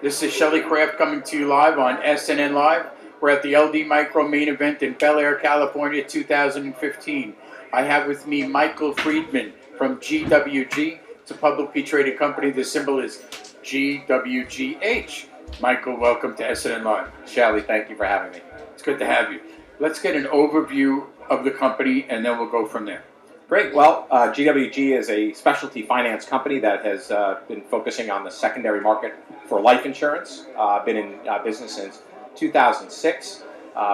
This is Shelly Craft coming to you live on SNN Live. We're at the LD Micro main event in Bel Air, California, 2015. I have with me Michael Freedman from GWG. It's a publicly traded company. The symbol is GWGH. Michael, welcome to SNN Live. Shelly, thank you for having me. It's good to have you. Let's get an overview of the company, and then we'll go from there. Great. Well, GWG is a specialty finance company that has been focusing on the secondary market for life insurance. Been in business since 2006.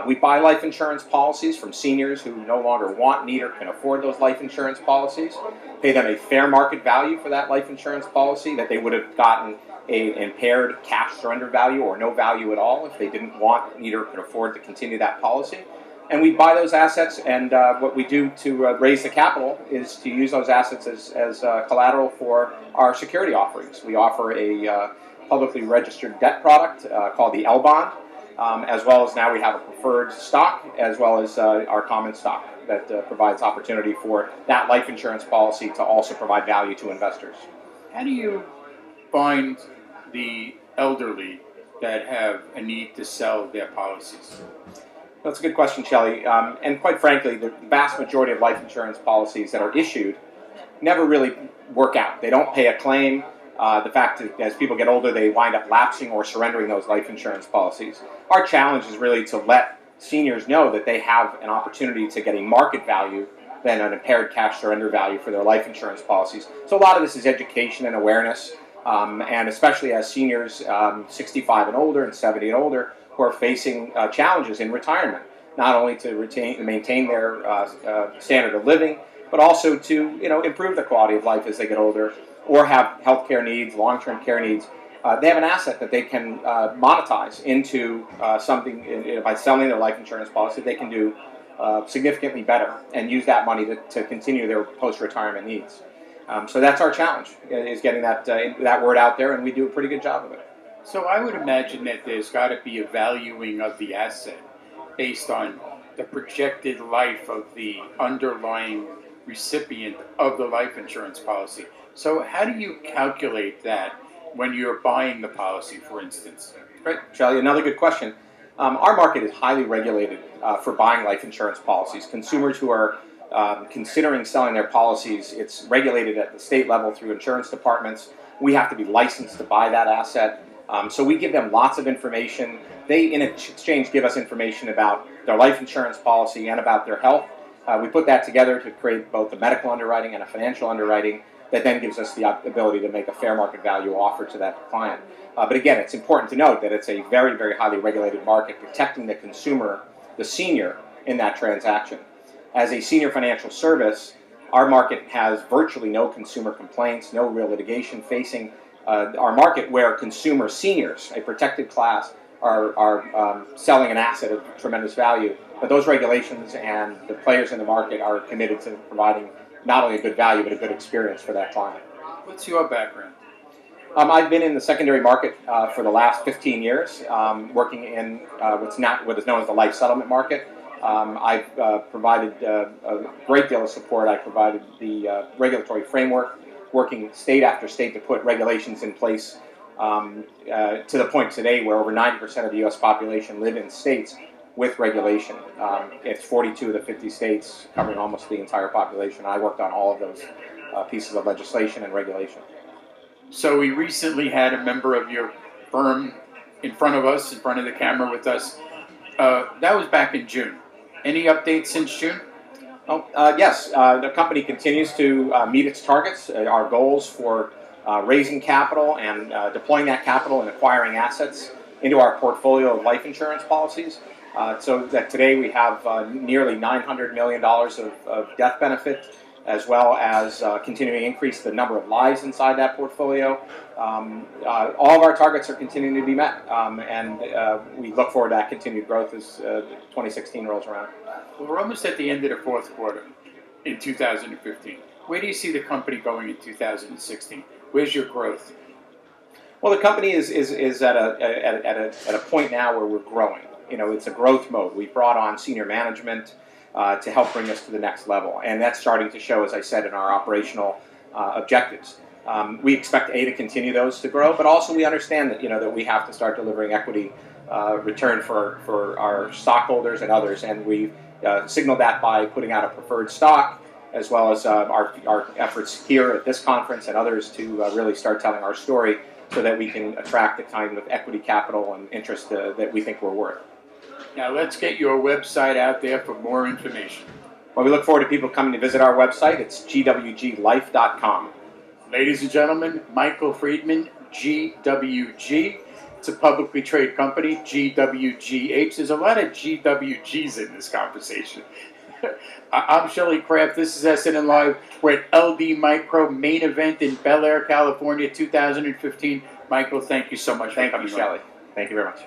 We buy life insurance policies from seniors who no longer want, need, or can afford those life insurance policies. Pay them a fair market value for that life insurance policy that they would have gotten an impaired cash surrender value or no value at all if they didn't want, need, or could afford to continue that policy. And we buy those assets, and what we do to raise the capital is to use those assets as collateral for our security offerings. We offer a publicly registered debt product called the L bond, as well as now we have a preferred stock, as well as our common stock that provides opportunity for that life insurance policy to also provide value to investors. How do you find the elderly that have a need to sell their policies? That's a good question, Shelley. And quite frankly, the vast majority of life insurance policies that are issued never really work out. They don't pay a claim. The fact that as people get older, they wind up lapsing or surrendering those life insurance policies. Our challenge is really to let seniors know that they have an opportunity to get a market value than an impaired cash surrender value for their life insurance policies. So a lot of this is education and awareness, and especially as seniors 65 and older and 70 and older, who are facing challenges in retirement, not only to maintain their standard of living, but also to improve the quality of life as they get older, or have health care needs, long-term care needs. They have an asset that they can monetize into something by selling their life insurance policy. They can do significantly better and use that money to continue their post-retirement needs. So that's our challenge, is getting that word out there, and we do a pretty good job of it. So I would imagine that there's got to be a valuing of the asset based on the projected life of the underlying recipient of the life insurance policy. So how do you calculate that when you're buying the policy, for instance? Great, Charlie, another good question. Our market is highly regulated for buying life insurance policies. Consumers who are considering selling their policies, it's regulated at the state level through insurance departments. We have to be licensed to buy that asset. So we give them lots of information. They, in exchange, give us information about their life insurance policy and about their health. We put that together to create both a medical underwriting and a financial underwriting that then gives us the ability to make a fair market value offer to that client. But again, it's important to note that it's a very, very highly regulated market, protecting the consumer, the senior, in that transaction. As a senior financial service, our market has virtually no consumer complaints, no real litigation facing our market, where consumer seniors, a protected class, are selling an asset of tremendous value. But those regulations and the players in the market are committed to providing not only a good value, but a good experience for that client. What's your background? I've been in the secondary market for the last 15 years, working in what is known as the life settlement market. I've provided a great deal of support. I provided the regulatory framework, working state after state to put regulations in place to the point today where over 90% of the U.S. population live in states with regulation. It's 42 of the 50 states, covering almost the entire population. I worked on all of those pieces of legislation and regulation. So we recently had a member of your firm in front of us, in front of the camera with us. That was back in June. Any updates since June? Yes, the company continues to meet its targets, our goals for raising capital and deploying that capital and acquiring assets into our portfolio of life insurance policies. So that today we have nearly $900 million of death benefit, as well as continuing to increase the number of lives inside that portfolio. All of our targets are continuing to be met, and we look forward to that continued growth as 2016 rolls around. Well, we're almost at the end of the fourth quarter in 2015. Where do you see the company going in 2016? Where's your growth? Well, the company is at a point now where we're growing. It's a growth mode. We brought on senior management to help bring us to the next level, and that's starting to show, as I said, in our operational objectives. We expect to continue those to grow, but also we understand that that we have to start delivering equity return for our stockholders and others, and we signaled that by putting out a preferred stock, as well as our efforts here at this conference and others to really start telling our story, so that we can attract the kind of equity capital and interest that we think we're worth. Now let's get your website out there for more information. Well, we look forward to people coming to visit our website. It's gwglife.com. Ladies and gentlemen, Michael Freedman, GWG. It's a publicly traded company, GWGH. There's a lot of GWGs in this conversation. I'm Shelley Kraft. This is SNN Live. We're at LD Micro main event in Bel Air, California, 2015. Michael, thank you so much for coming on. Thank you, Shelley. Thank you very much.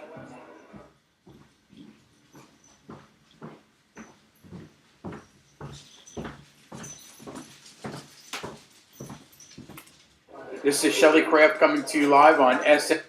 This is Shelley Kraft coming to you live on SNN.